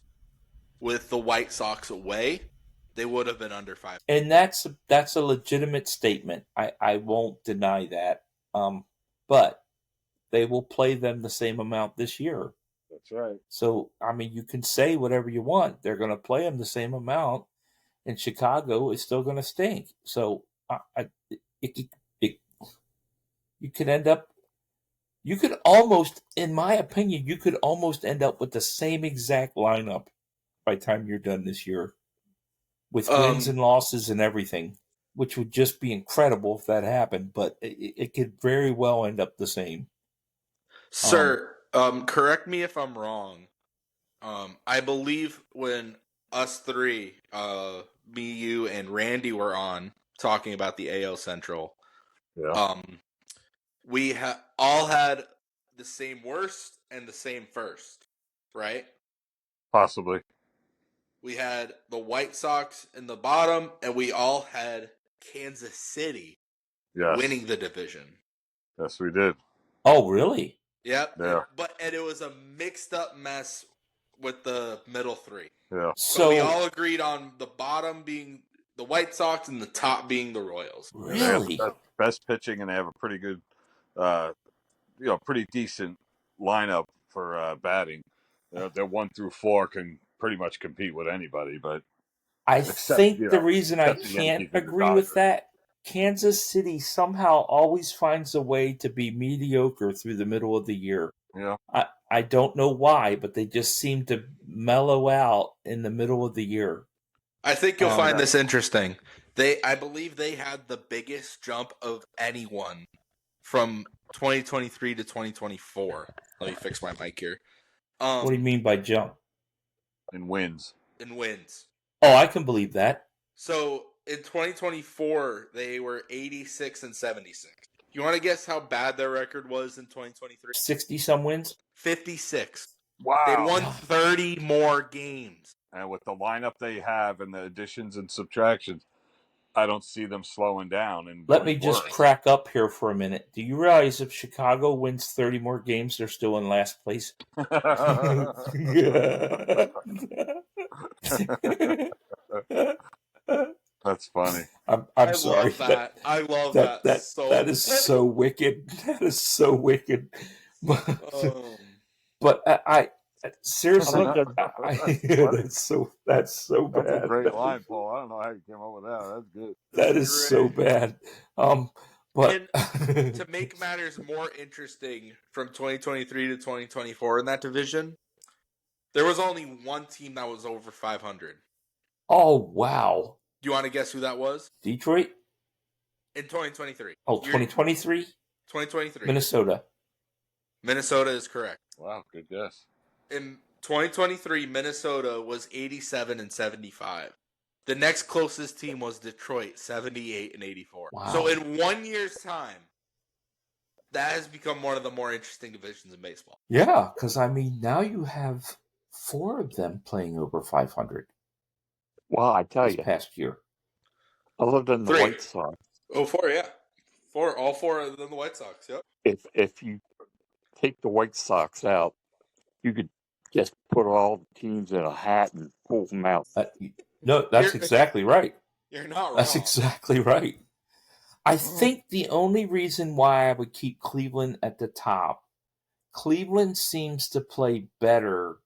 with the White Sox away, they would have been under 5. And that's a legitimate statement. I won't deny that. But they will play them the same amount this year. That's right. So, I mean, you can say whatever you want. They're going to play them the same amount, and Chicago is still going to stink. So, you could end up, you could almost, in my opinion, you could almost end up with the same exact lineup by the time you're done this year with wins and losses and everything, which would just be incredible if that happened, but it could very well end up the same. Sir, correct me if I'm wrong. I believe when us 3, me, you, and Randy were on talking about the AL Central, we all had the same worst and the same first, right? Possibly. We had the White Sox in the bottom, and we all had Kansas City winning the division. Yes, we did. Oh, really? Yep. Yeah. And it was a mixed up mess with the middle 3. Yeah. So we all agreed on the bottom being the White Sox and the top being the Royals. Really? They have the best pitching, and they have a pretty good, pretty decent lineup for batting. Their 1 through 4 can pretty much compete with anybody, but I think the reason I can't agree with that, Kansas City somehow always finds a way to be mediocre through the middle of the year. Yeah. I don't know why, but they just seem to mellow out in the middle of the year. I think you'll find this interesting. I believe they had the biggest jump of anyone from 2023 to 2024. Let me fix my mic here. What do you mean by jump? In wins. Oh, I can believe that. So in 2024, they were 86 and 76. You want to guess how bad their record was in 2023? 60-some wins? 56. Wow. They won 30 more games. And with the lineup they have and the additions and subtractions, I don't see them slowing down. And let me just crack up here for a minute. Do you realize if Chicago wins 30 more games, they're still in last place? That's funny. I'm sorry. I love that. That is so wicked. That is so wicked. But I seriously, that's so bad. That's a great line, Paul. I don't know how you came up with that. That's good. That is so bad. But To make matters more interesting from 2023 to 2024 in that division, there was only one team that was over 500. oh, wow. Do you want to guess who that was? Detroit? In 2023. Oh, 2023? 2023. Minnesota. Minnesota is correct. Wow, good guess. In 2023, Minnesota was 87 and 75. The next closest team was Detroit, 78 and 84. Wow. So in 1 year's time, that has become one of the more interesting divisions in baseball. Yeah, because, I mean, now you have 4 of them playing over 500 Well, I tell this you, past year. other than the 3. White Sox, Oh, 4, yeah. All 4 other than the White Sox, yep. if you take the White Sox out, you could just put all the teams in a hat and pull them out. No, that's You're- exactly right. You're not wrong. That's exactly right. I think the only reason why I would keep Cleveland at the top, Cleveland seems to play better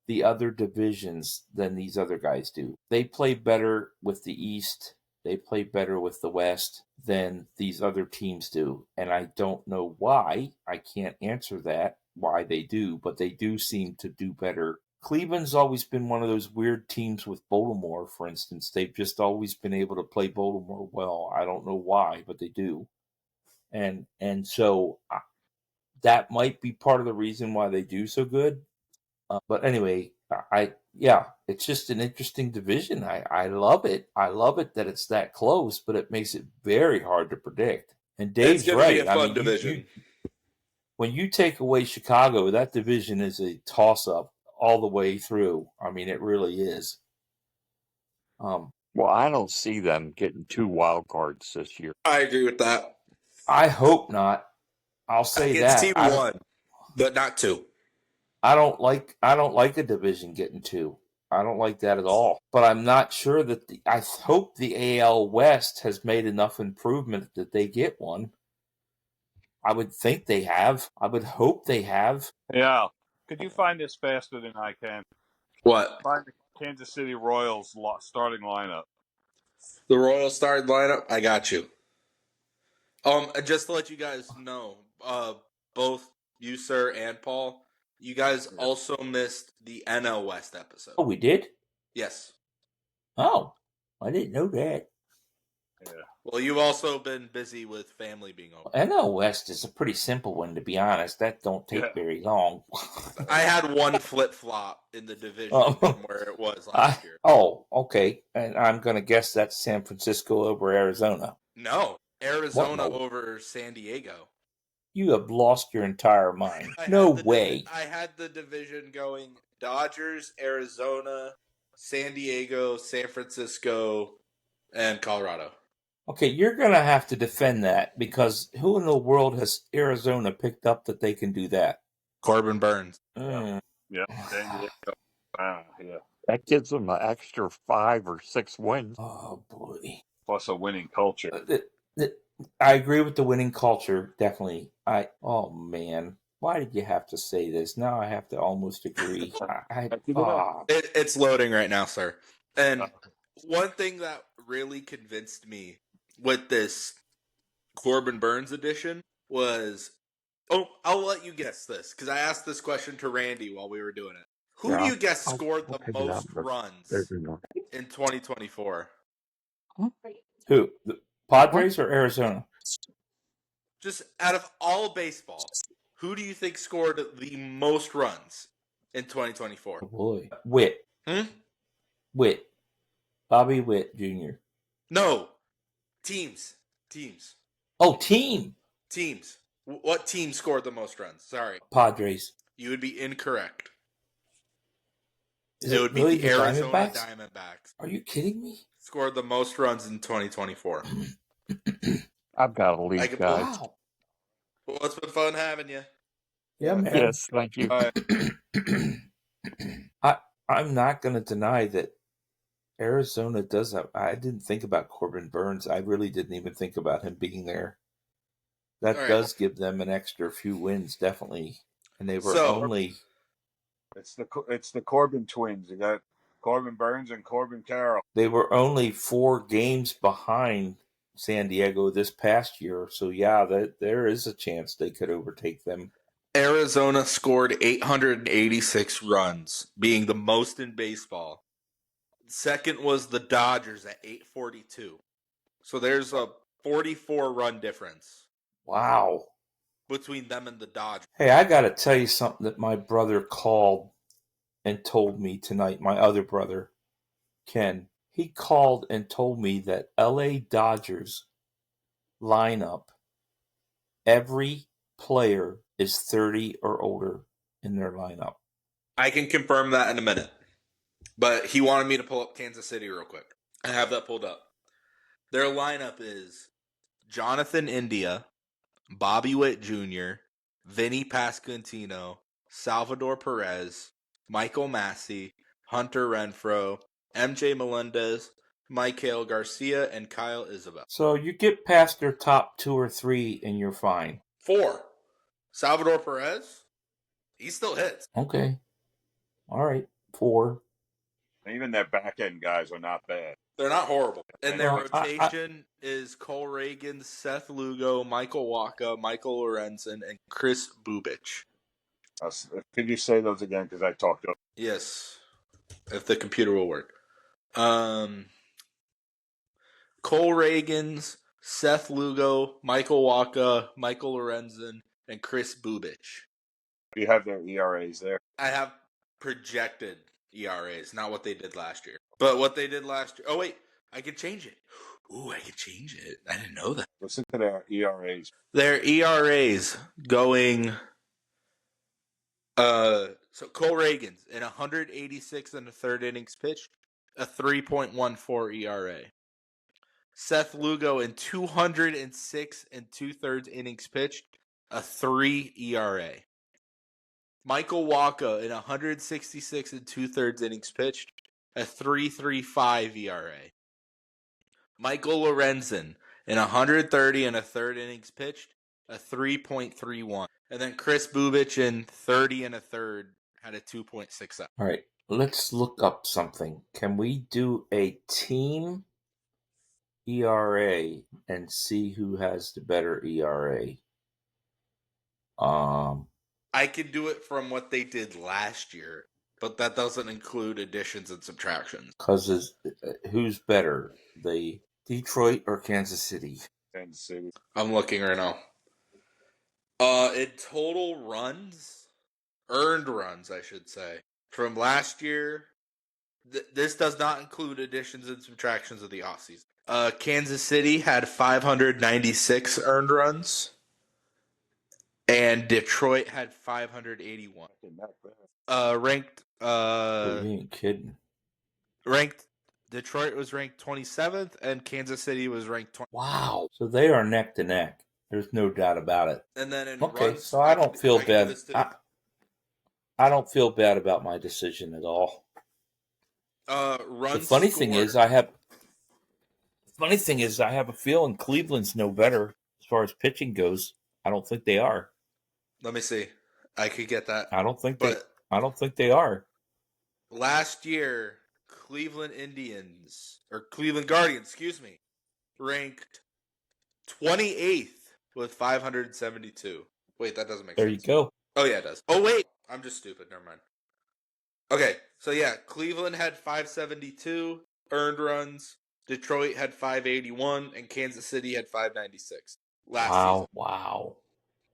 the other divisions than these other guys do. They play better with the East. They play better with the West than these other teams do. And I don't know why. I can't answer that, why they do, but they do seem to do better. Cleveland's always been one of those weird teams with Baltimore, for instance. They've just always been able to play Baltimore well. I don't know why, but they do. And so that might be part of the reason why they do so good. But anyway, it's just an interesting division. I love it. I love it that it's that close, but it makes it very hard to predict. And Dave's It's going to right. be a fun division. When you take away Chicago, that division is a toss-up all the way through. I mean, it really is. Well, I don't see them getting 2 wild cards this year. I agree with that. I hope not. I'll say that. See 1, but not 2. I don't like a division getting 2. I don't like that at all. But I'm not sure that I hope the AL West has made enough improvement that they get one. I would think they have. I would hope they have. Yeah. Could you find this faster than I can? What? Find the Kansas City Royals starting lineup. The Royals starting lineup? I got you. Just to let you guys know, both you, sir, and Paul, you guys also missed the NL West episode. Oh, we did? Yes. Oh, I didn't know that. Yeah. Well, you've also been busy with family being over. NL West is a pretty simple one, to be honest. That don't take very long. I had one flip-flop in the division from where it was last year. Oh, okay. And I'm going to guess that's San Francisco over Arizona. No, Arizona over San Diego. You have lost your entire mind. I had the division going Dodgers, Arizona, San Diego, San Francisco, and Colorado. Okay, you're going to have to defend that because who in the world has Arizona picked up that they can do that? Corbin Burns. Yeah. San Diego. Yeah. That gives them an extra 5 or 6 wins. Oh, boy. Plus a winning culture. I agree with the winning culture, definitely. Oh, man. Why did you have to say this? Now I have to almost agree. It's loading right now, sir. And one thing that really convinced me with this Corbin Burns edition was, I'll let you guess this, because I asked this question to Randy while we were doing it. Who do you guess scored the most runs in 2024? Who? The Padres or Arizona? Just out of all baseball, who do you think scored the most runs in 2024? Oh, boy. Witt. Witt. Bobby Witt Jr. No. Teams. Oh, teams. What team scored the most runs? Sorry. Padres. You would be incorrect. It would be the Arizona Diamondbacks. Are you kidding me? Scored the most runs in 2024. I've got to leave, guys. Wow. Well, it's been fun having you. Yeah, man. Yes, thank you. I'm not going to deny that Arizona does have. I didn't think about Corbin Burns. I really didn't even think about him being there. That does give them an extra few wins, definitely. And they were only. It's the Corbin twins. You got Corbin Burns and Corbin Carroll. They were only 4 games behind San Diego this past year. So, yeah, there is a chance they could overtake them. Arizona scored 886 runs, being the most in baseball. Second was the Dodgers at 842. So there's a 44-run difference Wow. between them and the Dodgers. Hey, I got to tell you something that my brother called and told me tonight. My other brother, Ken, he called and told me that LA Dodgers lineup, every player is 30 or older in their lineup. I can confirm that in a minute. But he wanted me to pull up Kansas City real quick. I have that pulled up. Their lineup is Jonathan India, Bobby Witt Jr., Vinny Pasquantino, Salvador Perez, Michael Massey, Hunter Renfroe, MJ Melendez, Michael Garcia, and Kyle Isabel. So you get past their top 2 or 3 and you're fine. 4. Salvador Perez, he still hits. Okay. All right. 4. Even their back end guys are not bad. They're not horrible. And their Well, rotation is Cole Reagan, Seth Lugo, Michael Wacha, Michael Lorenzen, and Chris Bubich. Could you say those again? Because I talked up. Yes, if the computer will work. Cole Reagans, Seth Lugo, Michael Wacha, Michael Lorenzen, and Chris Bubich. Do you have their ERAs there? I have projected ERAs, not what they did last year. But what they did last year. Oh, wait. I can change it. Ooh, I can change it. I didn't know that. Listen to their ERAs. Their ERAs going. So Cole Reagans in 186 and a third innings pitched, a 3.14 ERA. Seth Lugo in 206 and 2/3 innings pitched, a 3 ERA. Michael Wacha in 166 and 2/3 innings pitched, a 3.35 ERA. Michael Lorenzen in 130 and a third innings pitched, a 3.31. And then Chris Bubich in 30 and a third had a 2.67. All right. Let's look up something. Can we do a team ERA and see who has the better ERA? I can do it from what they did last year, but that doesn't include additions and subtractions. Because who's better, the Detroit or Kansas City? Kansas City. I'm looking right now. In total runs, earned runs, I should say, from last year, this does not include additions and subtractions of the offseason. Kansas City had 596 earned runs, and Detroit had 581. Ranked. You ain't kidding. Ranked. Detroit was ranked 27th, and Kansas City was ranked 20th. Wow. So they are neck to neck. There's no doubt about it. And then in Okay, runs, so I don't feel I can do bad. this to I don't feel bad about my decision at all. runs The funny scored. thing is, I have a feeling Cleveland's no better as far as pitching goes. I don't think they are. Let me see. I could get that. I don't think But they are. last year, Cleveland Guardians, ranked 28th with 572. Wait, that doesn't make There sense. you go. Oh, yeah, it does. Oh, wait. I'm just stupid. Never mind. Okay, so yeah, Cleveland had 572 earned runs. Detroit had 581, and Kansas City had 596 last season. Wow.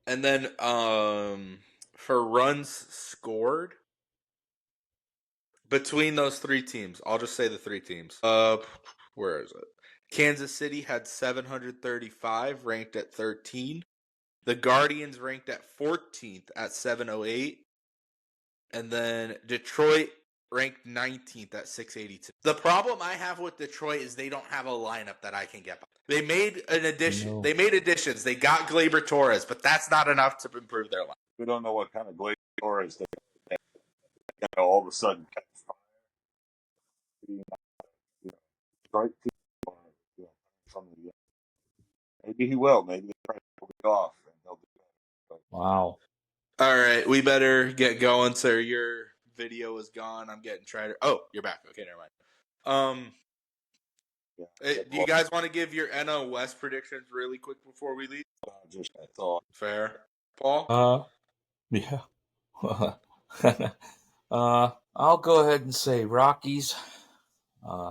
And then for runs scored between those three teams, I'll just say the three teams. Where is it? Kansas City had 735, ranked at 13. The Guardians ranked at 14th at 708. And then Detroit ranked 19th at 682. The problem I have with Detroit is they don't have a lineup that I can get by. They made an addition. No. They made additions. They got Gleyber Torres, but that's not enough to improve their line. We don't know what kind of Gleyber Torres they all of a sudden catch fire. Strike people, from the, maybe he will. Maybe they try to pull it off and they'll do that. Wow. All right, we better get going, sir. Your video is gone. I'm getting tried. Oh, you're back. Okay, never mind. Yeah, Do you guys want to give your NL West predictions really quick before we leave? just I thought. Fair. Paul? Yeah. I'll go ahead and say Rockies,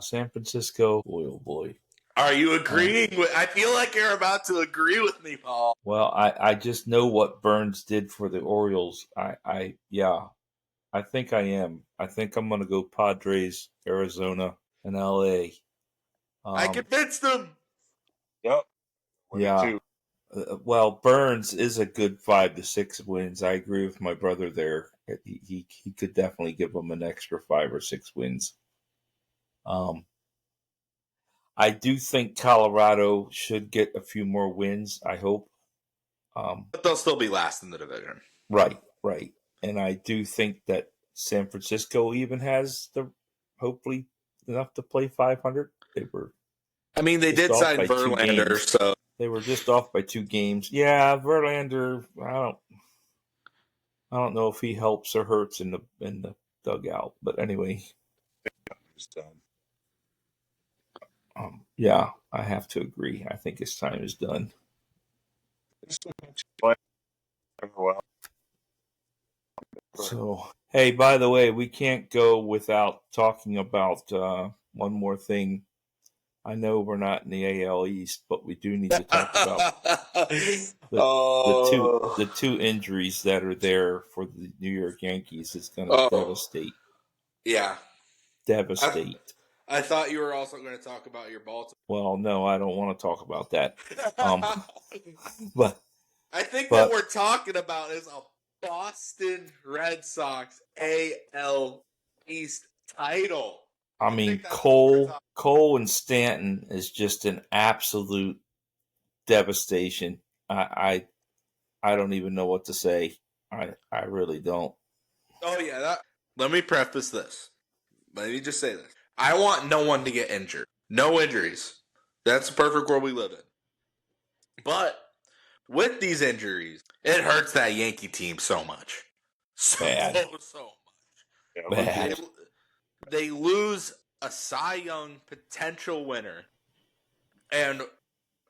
San Francisco. Boy, oh boy. Are you agreeing with? I feel like you're about to agree with me, Paul. Well, I just know what Burns did for the Orioles. I think I am. I think I'm going to go Padres, Arizona, and LA. I convinced them. Yep. Yeah. Well, Burns is a good 5 to 6 wins. I agree with my brother there. He could definitely give them an extra 5 or 6 wins. I do think Colorado should get a few more wins. I hope. But they'll still be last in the division. Right. And I do think that San Francisco even has hopefully enough to play 500. They did sign Verlander, so they were just off by 2 games. Yeah, Verlander. I don't know if he helps or hurts in the dugout, but anyway. Yeah, I have to agree. I think his time is done. So, hey, by the way, we can't go without talking about one more thing. I know we're not in the AL East, but we do need to talk about the two injuries that are there for the New York Yankees. Is going to devastate. Yeah. Devastate. I thought you were also going to talk about your Baltimore. Well, no, I don't want to talk about that. But I think what we're talking about is a Boston Red Sox AL East title. I mean, Cole and Stanton is just an absolute devastation. I don't even know what to say. I really don't. Oh yeah, let me preface this. Let me just say this. I want no one to get injured. No injuries. That's the perfect world we live in. But with these injuries, it hurts that Yankee team so much. So much. Bad. They lose a Cy Young potential winner, and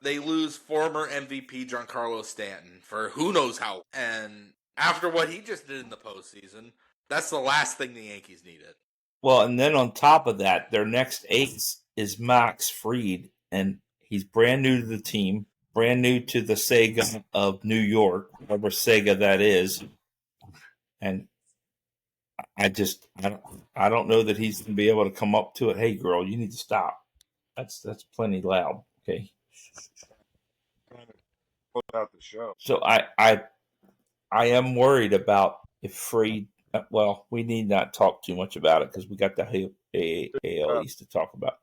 they lose former MVP Giancarlo Stanton for who knows how. And after what he just did in the postseason, that's the last thing the Yankees needed. Well, and then on top of that, their next ace is Max Fried, and he's brand new to the team, brand new to the Sega of New York, whatever Sega that is. And I don't know that he's going to be able to come up to it. Hey, girl, you need to stop. That's plenty loud. Okay. Put out the show. So I am worried about if Fried. Well, we need not talk too much about it because we got the AL East to talk about.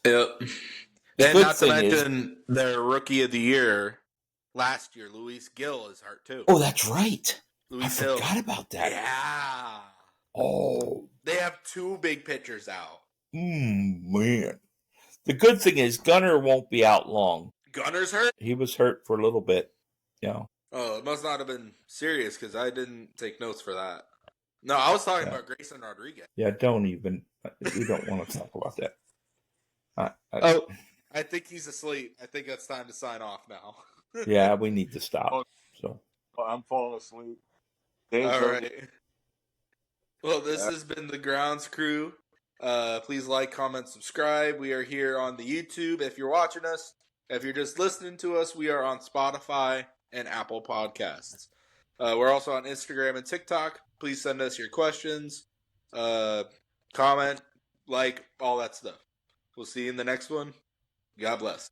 Yep. And not to mention their rookie of the year last year, Luis Gil, is hurt too. Oh, that's right. I Hill. Forgot about that. Yeah. Oh. They have 2 big pitchers out. Man. The good thing is Gunnar won't be out long. Gunner's hurt? He was hurt for a little bit. Yeah. Oh, it must not have been serious because I didn't take notes for that. No, I was talking about Grayson Rodriguez. Yeah, we don't want to talk about that. I think he's asleep. I think it's time to sign off now. Yeah, we need to stop. So I'm falling asleep. All right. Well, this has been the Grounds Crew. Please like, comment, subscribe. We are here on the YouTube if you're watching us. If you're just listening to us, we are on Spotify and Apple Podcasts. We're also on Instagram and TikTok. Please send us your questions, comment, like, all that stuff. We'll see you in the next one. God bless.